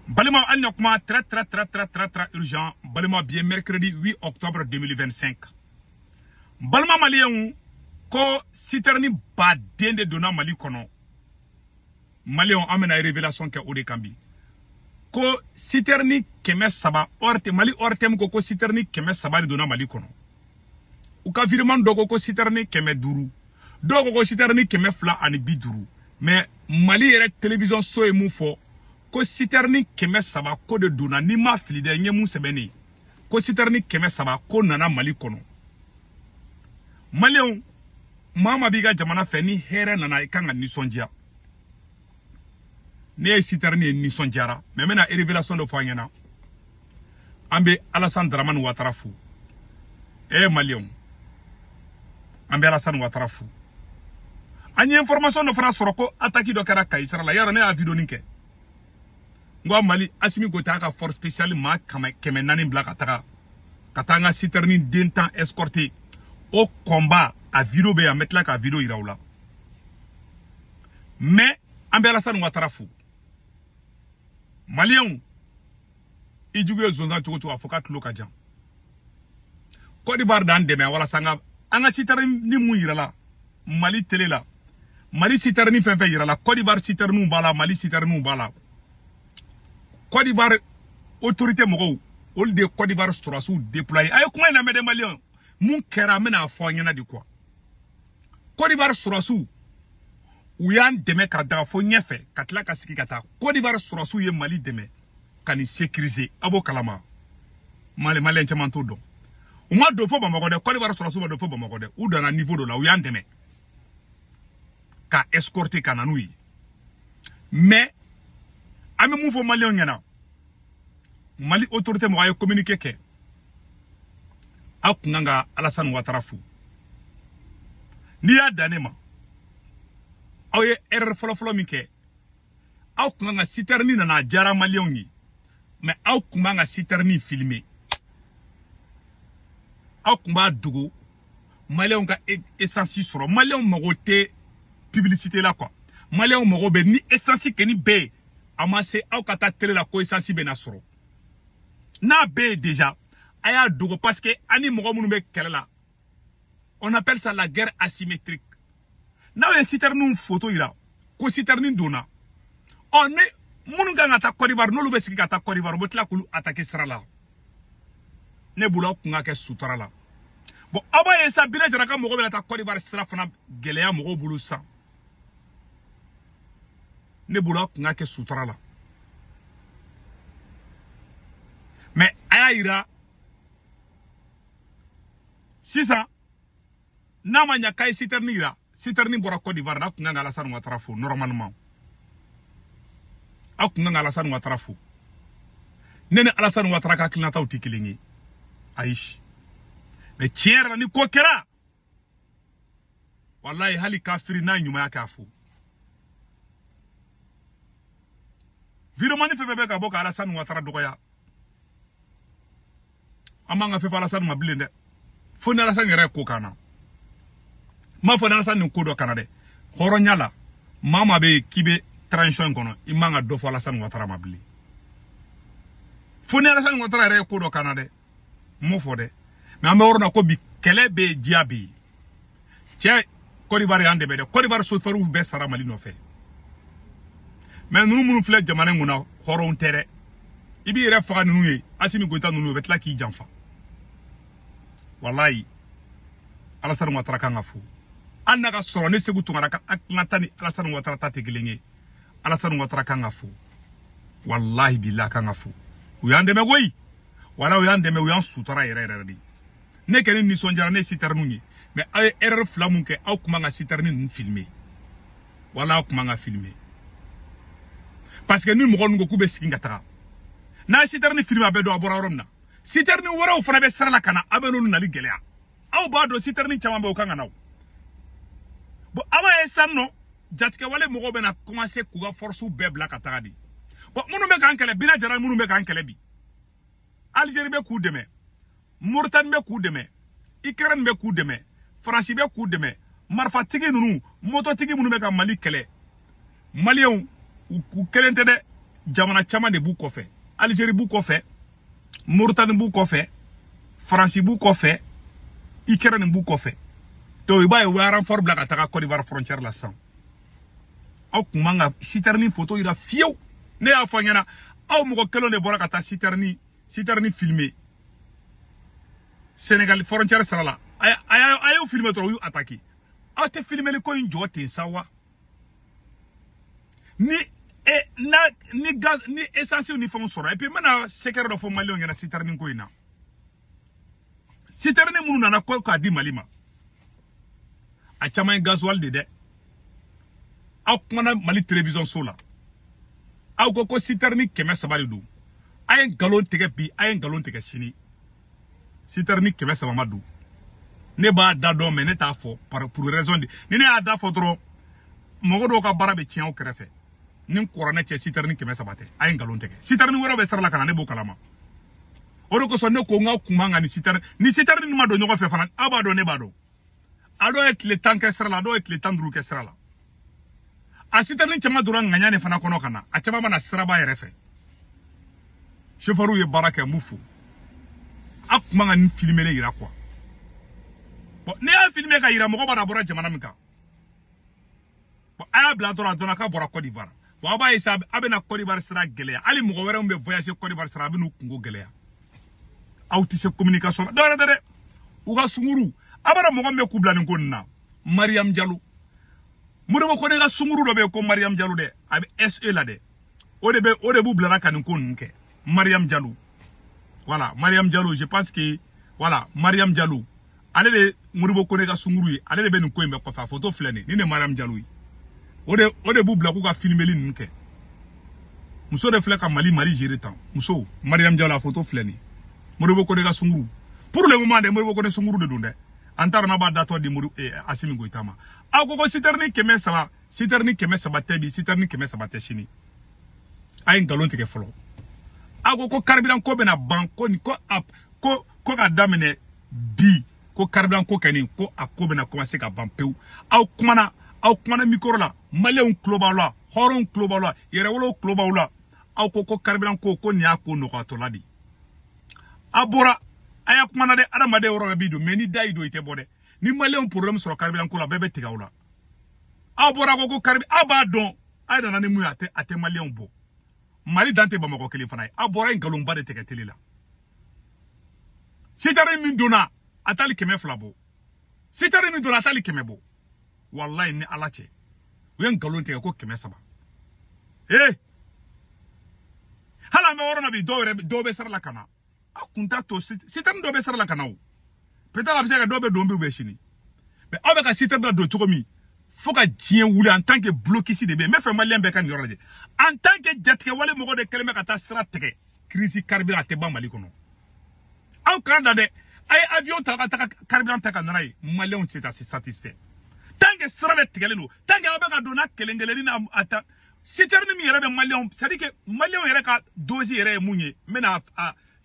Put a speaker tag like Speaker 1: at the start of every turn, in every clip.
Speaker 1: Balima Anyokma, très urgent. Balima bien mercredi 8 octobre 2025. Balima Malien, ko siterni ba dende dona Mali kono. Malien amena révélation ke ode kambi. Ko siterni keme saba orte Mali ortem ko siterni keme saba dona Mali kono. Uka virement dogo ko siterni keme duru. Dogo ko siterni keme fla ani biduru. Mais Mali yere télévision so e mu fo. Ko siterni keme saba ko de duna ni ma fili de nye mu sebeni. Ko siterni keme saba ko nana Mali kono. Malion mama biga jamana fe ni here nana ikanga nisonjia. Ne siterni nisonjara. Mais mena révélation de fanyana. Ambe Alassane Dramane Ouattara fu. Malion. Ambe Alassane Ouattara fu. Anye information no fana soroko ataki do kara kaisara la yaro ne a video ninke. Ngwa Mali Assimi Goïta ka force spéciale ma keme nani blaka katanga siterni dentan escorté au combat à vidéo be a mettre la ka vidéo iraoula. Mais ambe Alassane Ouattara fu. Malien ijugo zonza chokoto afokat lokajan. Côte d'Ivoire dan deme wala sanga anga siterni ni mu irala. Mali télé la. Mali siterni fenfe irala. Côte d'Ivoire siterni bala, Mali siterni bala. Côte d'Ivoire autorité mogo ol de Côte d'Ivoire strasu déployer ay kuma ina mede Malien mun kera mena fonyana di quoi Côte d'Ivoire strasu uyan deme ka da fo nyefe katla kasiki kata Côte d'Ivoire strasu ye Mali deme kani sécuriser abo kalama Malien chamanto do uma do fo bamako de Côte d'Ivoire strasu do fo bamako de ou dans un niveau de la uyan deme ka escorter kananui mais ame mou fo Malien nyana Mali autorité mo ay communiquer ke akunanga Alassane Ouattara fu ni ya danema aye erreur folo mi ke akunanga siterni na jara Malien ni mais akunanga siterni filmé akunba dugo Malien ka essence sur Malien mo te publicité là quoi Malien mo be ni essence ke ni be amase au kata télé la coessence benasoro na be déjà aya dogo parce que ani mogo munu be kelela on appelle ça la guerre asymétrique na we siternu photo ira ko siterni dona on ne munu ganga ta Côte d'Ivoire no lu be siki ta Côte d'Ivoire botla kulu attaquer srala ne bula kunga ke sutura la bon aba esa bile jara ka mogo be ta Côte d'Ivoire sra fana geleya mogo bulu sa ne bula kunga ke sutura la mais ayira sisa nama nya kai siterni bora Côte d'Ivoire da kunga Alassane Ouattara fu normalement akunga Alassane Ouattara fu nene Alassane Ouattara ka kilnata utikilingi aishi mais tiera ni kokera wallahi hali kafiri na nyuma yake afu viromani febebe ka boka Alassane Ouattara dogoya amanga fe Alassane mablende fo na Alassane yere ko kana ma fo na Alassane ko do kana de horo nyala mama be kibe transition kono imanga do fo Alassane Ouattara mabli fo na Alassane Ouattara yere ko do kana de mo fo de mais ambe worna ko bi kele be diabi tie Côte d'Ivoire ande be de Côte d'Ivoire so faru be sara Mali no fe mais nous munu fle jamane nguna horo ntere ibi yere fa nunu ye Assimi Goïta nunu betla ki janfa wallahi Alassane Ouattara kanga fu anaka soro ne segu tungara ka aknatani Alassane Ouattara tategelenge Alassane Ouattara kanga fu wallahi billahi kanga fu uyande me goyi wala uyande me uyan sutura yere di ne kene ni sonjara ne siternu ni mais ay erreur flamunke aw kuma nga siterni nun filmer wala kuma nga filmer parce que nous mo gongo kube sikinga taka na siterni filmer abedo abora romna siterni wara fana be sarala kana abeno nali gelea aw ba do siterni chama be okanga naw bo aba esanno jatike wale mo be na commencer kuga force be blaka tagadi bo munu be kankele bina jaral munu be kankele bi Algérie be ku deme Mauritanie be ku deme Ukraine be ku deme France be ku deme marfa tigi nunu moto tigi munu be ka Mali kele Malien ou kelente de jamana chama de b'u kɔfɛ Algérie b'u kɔfɛ Mauritanie b'u kɔfɛ France b'u kɔfɛ Ukraine b'u kɔfɛ donc i b'a ye u bɛ renfort bila ka taga Côte d'Ivoire frontière la sisan aw kun man ka citerne photo yira fiyewu ne y'a fɔ ɲɛna aw mɔgɔ kelen de bɔra ka taa citerne filmer Sénégal frontière sara la a y'o filmer dɔrɔn u y'u attaquer aw tɛ filmer ko in jɔ ten sa wa ni gaz ni essence ni fɛnw sɔrɔ et puis n bɛna secret dɔ fɔ maliyɛnw ɲɛna citerne ko in na citerne minnu nana ko k'a di Mali ma a caman ye gasoil de dɛ aw kumana Mali télévision so la aw ko citerne 300 de don a ye nkalon tigɛ bi a ye nkalon tigɛ sini citerne 300 ma don ne b'a da dɔn mais ne t'a fɔ pour raison de ni ne y'a da fɔ dɔrɔn mɔgɔ dɔw ka baara bɛ tiɲɛ aw kɛrɛfɛ ni n kɔrɔ ne cɛ citerne 300 tɛ a ye nkalon tigɛ citerne wɛrɛw bɛ sara la ka na ne b'o kalama o de kosɔn ne ko n ka kun man kan ni citerne ni ma don ɲɔgɔn fɛ fana aw b'a dɔn ne b'a dɔn a dɔw ye tile 10 kɛ sira la a dɔw ye tile 15 kɛ sira la a citerne caman donna ŋaɲa ne fana kɔnɔ ka na a caman mana siraba yɛrɛ fɛ chauffeur ye baara kɛ n b'u fo a kun man kan ni filmer yira quoi bon ne y'a filmer ka yira mɔgɔ b'a bɔra jamana min kan bon a y'a bila dɔrɔn a dɔnna k'a bɔra Côte d'Ivoire bon a b'a ye sa a bɛna Côte d'Ivoire sira gɛlɛya hali mɔgɔ wɛrɛ min bɛ voyager Côte d'Ivoire sira a bɛn'u kungo gɛlɛya aw tɛ se communication la dɔwɛrɛ tɛ dɛ u ka sunguru a b'a dɔn mɔgɔ min bɛ k'u bila nin ko nin na Mariam Diallo Modibo Konɛ ka sunguru dɔ bɛ yen ko Mariam Diallo dɛ a bɛ SE la dɛ o de b'u bila ka nin ko ninnu kɛ Mariam Diallo voilà Mariam Diallo je pense que voilà Mariam Diallo ale de Modibo Konɛ ka sunguru ye ale de bɛ nin ko in bɛɛ kɔfɛ a photo filɛ nin ni Mariam Diallo ye o de b'u bila k'u ka filmeli ninnu kɛ muso de filɛ ka Mali gérer tan muso Mariam Diallo a photo filɛ nin Modibo Konɛ ka sunguru pour le moment de Modibo Konɛ sunguru de don dɛ an t'a dɔn n'a b'a datɔ di Asimi Goïta ma aw ko citerne 300 tɛ bi citerne 300 tɛ sini a ye nkalon tigɛ fɔlɔ aw ko carburant ko bɛna ban ko ka daminɛ bi ko carburant ko kɛ nin ko a ko bɛna commencer ka ban pewu aw kumana micro la maliyɛnw tulo b'aw la hɔrɔnw tulo b'aw la yɛrɛwolow tulo b'aw la aw ko carburant ko nin y'a ko nɔgɔyatɔla de a bɔra a y'a kumana dɛ adamaden yɔrɔ bɛ bi don mais ni da y'i don i tɛ bɔ dɛ ni maliyɛnw problème sɔrɔ carburant ko la bɛɛ bɛ tigɛ aw la aw bɔra ko carburant aw b'a dɔn a nana ni mun ye a tɛ maliyɛnw bɔ Mali dan tɛ Bamakɔ kelen fana ye aw bɔra ye nkalonba de tigɛ télé la citerne min donna a t'ali 200 bɔ citerne min donna a t'ali 100 bɔ wallahi ni Ala cɛ u ye nkalon tigɛ ko 300 hali an bɛ yɔrɔ na bi dɔw bɛ sara la ka na a kun t'a to citerne dɔw bɛ sara la ka na o peut-être a bɛ se ka dɔw bɛ don bi u bɛ sini mais aw bɛ ka citerne dɔ don cogo min fo ka diɲɛ wuli en tant que blociste de bɛ yen n bɛ fɛ maliyɛn bɛɛ ka nin yɔrɔ lajɛ en tant que jatigɛ wale mɔgɔ de kɛlen bɛ ka taa sira tigɛ crise carburant a tɛ ban Mali kɔnɔ aw kana da dɛ a ye avion ta ka taga carburant ta ka nana ye maliyɛnw tɛ se satisfait tant que sira bɛ tigɛlen don tant que aw bɛ ka don n'a kelen-kelenni na a ta citerne min yɛrɛ bɛ maliyɛnw c'est à dire que maliyɛnw yɛrɛ ka dose yɛrɛ ye mun ye n bɛna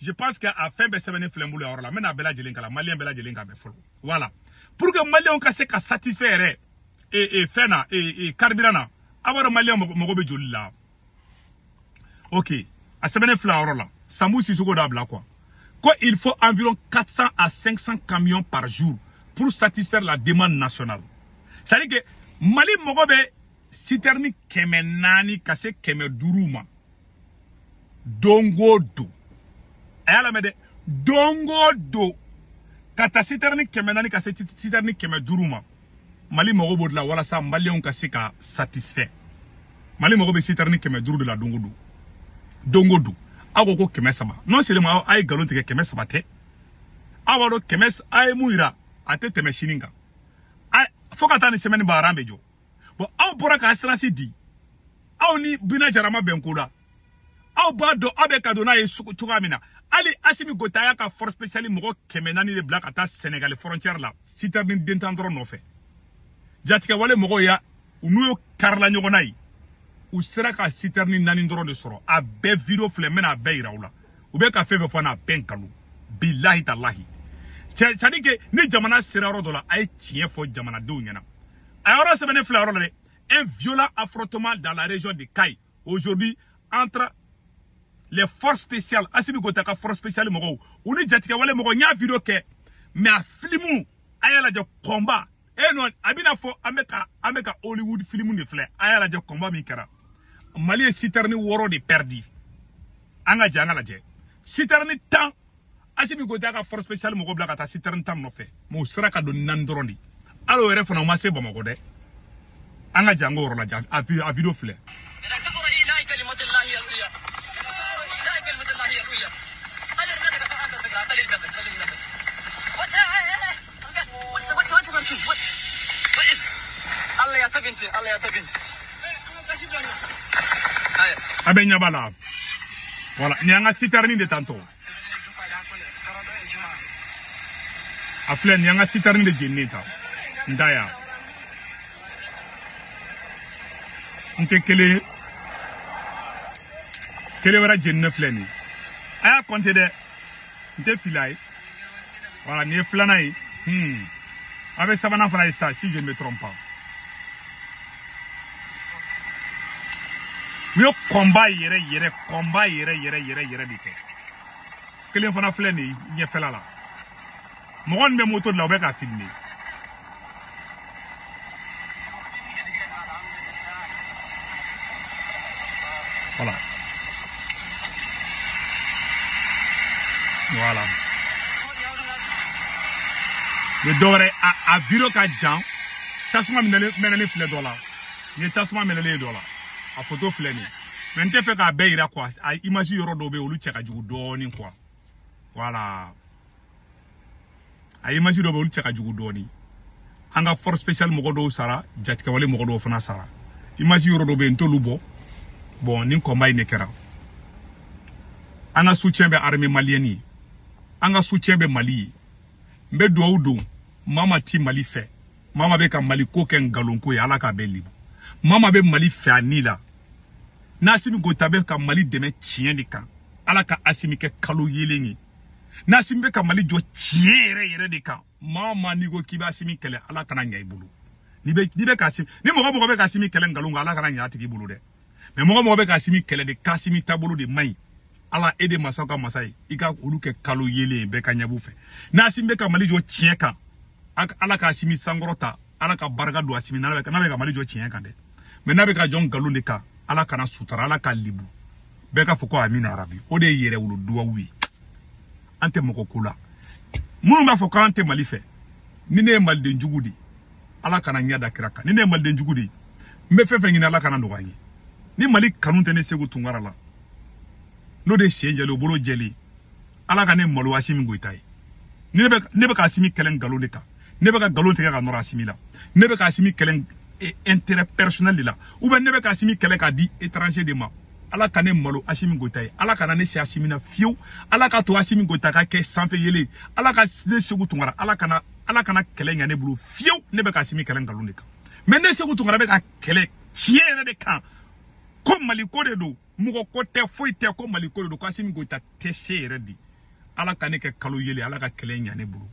Speaker 1: je pense que a fɛn bɛɛ sɛbɛnnen filɛ n bolo yɔrɔ la n bɛna bɛɛ lajɛlen kalan maliyɛn bɛɛ lajɛlen ka bɛn fɔlɔ voilà pour que maliyɛnw ka se ka satisfait yɛrɛ fɛn na carburant na a b'a dɔn maliyɛnw mago bɛ joli la ok a sɛbɛnnen filɛ yɔrɔ la Sambou Sissoko d'a bila quoi ko il faut environ 400 à 500 camions par jour pour satisfaire la demande nationale c'est-à-dire que Mali mago bɛ citerne 400 ka se 500 ma don o don a y'a lamɛn dɛ don o don ka taa citerne 400 ka se citerne 500 ma Mali mago b'o de la walasa maliyɛnw ka se ka satisfait Mali mago bɛ citerne 500 de la don o don aw ko 300 non seulement a ye nkalon tigɛ 300 tɛ aw b'a dɔn 500 a ye mun yira a tɛ tɛmɛ sini kan fo ka taa ni semaine baara bɛ jɔ bon aw bɔra ka assurance di aw ni Bina Jara ma bɛn ko la aw b'a dɔn aw bɛ ka don n'a ye cogoya min na hali Asimi Goïta y'a ka force spéciale mɔgɔ 400 de bila ka taa Sénégal frontière la citerne den tan dɔrɔn nɔfɛ jatigɛ wale mɔgɔw ya n'u y'o karila ɲɔgɔn na ye u sera ka citerne 4 dɔrɔn de sɔrɔ a bɛɛ video filɛ n bɛna a bɛɛ yira u la u bɛ ka fɛn fɛn fɔ n'a bɛɛ nkalon bilahi talahi c'est à dire que ni jamana sera yɔrɔ dɔ la a ye tiɲɛ fɔ jamanadenw ɲɛna a yɔrɔ sɛbɛnnen filɛ yɔrɔ la dɛ un violent affrontement dans la région de Kayes aujourd'hui entre les forces spéciales Assimi Goïta ka force spéciale mogo uni jatika wale mogo nya vidéo ke mais a filmu ayala de combat et non abina fo ameka Hollywood filmu ne fle ayala de combat mi kera Mali siterni woro de perdi anga janga la je siterni temps Assimi Goïta ka force spéciale mogo bla kata siterni temps no fe mo sera ka do nandrondi alo ere fona ma se bomako de anga janga woro la ja a vidéo fle Abe nyabala. Voilà, nyanga siterni de tanto. Afle nyanga siterni de jenita. Ndaya. Nte kele wara jenne fleni. Aya konte de nte filai. Voilà, ni flanai. Avec Savana fana ça si je ne me trompe pas. Yo combat yere combat yere bike. Kelen fana fleni nye fela la. Mogon be moto de la obeka filmer. Voilà. Voilà. Le dore a bureau ka jan. Tasuma menele fle dola. Ni tasuma menele dola. A photo fleni. Mais n'te fait qu'à beira quoi. A image yoro dobe olu cheka jugu doni quoi. Voilà. A image dobe olu cheka jugu doni. Anga force spéciale mogodo sara, jatka wale mogodo fana sara. Image yoro dobe nto lubo. Bon, ni combat ne kera. Anga soutien be armée malienne. Anga soutien be Mali. Mbe douaoudou. Mama ti Mali fait. Mama be ka Mali ko ken galonko ya ala ka be libu. Mama be Mali fait anila. Na Assimi Goïta be ka Mali deme tien di kan. Ala ka Assimi ke kalo yelengi. Na Assimi be ka Mali jo tien yere di kan. Mama ni go kiba Assimi kele ala kana nyai bulu. Ni be ka Assimi. Ni mogo be ka Assimi kele ngalunga ala kana nyati ki bulu de. Mais mogo be ka Assimi kele de Assimi tabulu de mai. Ala ede masaka masai. Ika ulu ke kalo yele be ka nyabu fe. Na Assimi be ka Mali jo tien kan. Ala ka Assimi sangorota. Ala ka barga do Assimi na be ka Mali jo tien kan de. Mais na be ka jon galunde ka. Ala kana sutara ala ka libu beka foko amina arabi ode yere wulu duwa wi ante moko kula munu ba foko ante malife ni ne malde njugudi ala kana nyada kiraka ni ne malde njugudi me fefe ngina ala kana ndogani ni mali kanunte ne segu tungara la no de shenjele oboro jeli ala kana malu Assimi Goïta ne be ka Assimi kelen galonde ka ne be ka galonde ka nora Assimi la ne be ka Assimi kelen intérêt personnel de là ou bien ne be ka Assimi kele ka di étranger de ma ala kane malo Assimi Goïta ala kana ne si Assimi na fiu ala ka to Assimi Goïta ka ke sanfe yele ala ka ne segu tungara ala kana kele ngane bulu fiu ne be ka Assimi kele ngalunde ka mais ne segu tungara be ka kele tiere de kan comme Mali ko de do mugo ko te foi te ko Mali ko de do ko Assimi Goïta te sere di ala kane ke kalo yele ala ka kele ngane bulu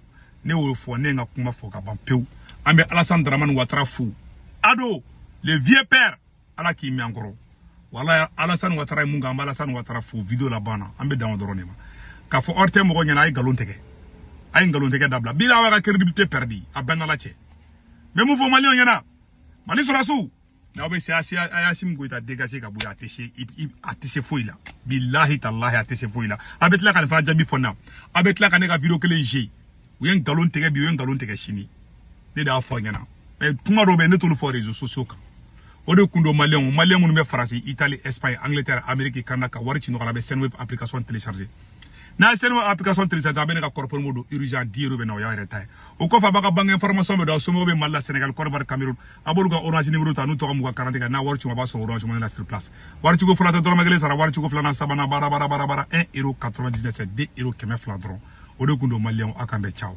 Speaker 1: ne wo fo ne nga kuma fo ka ban peu ambe Alassane Dramane Ouattara fou ado le vieux père ala ki mi encore wala Alassane Ouattara munga amba Alassane Ouattara fou vidéo la bana ambe dawo doronema ka fo orte mo nyana ay galon tege dabla bila wa ka crédibilité perdi abana la che mais mo fo Mali nyana Mali sura su na be Assimi Goïta dégager ka buya atese foila billahi tallahi atese foila abet la kan fa jabi fona abet la kan ka vidéo que les g ou yen galon tege chini ne da fo nyana mais kuma do be ne to le fo réseaux sociaux kan o de kundo malien mun be France Italie Espagne Angleterre Amérique Canada wari ci no kala be Senweb application télécharger na Senweb application télécharger be ne ka corporate mode urgent diro be no ya retay o ko fa baka bang information be do so mo be Mali Sénégal Côte d'Ivoire Cameroun abolu ga orange numéro ta nu to mu ga 40 ga na wari ci ma ba so orange mo na sur place wari ci go flata do magale sara wari ci go flana sabana bara 1,99 €2 keme fla dron o de kundo malien akambe ciao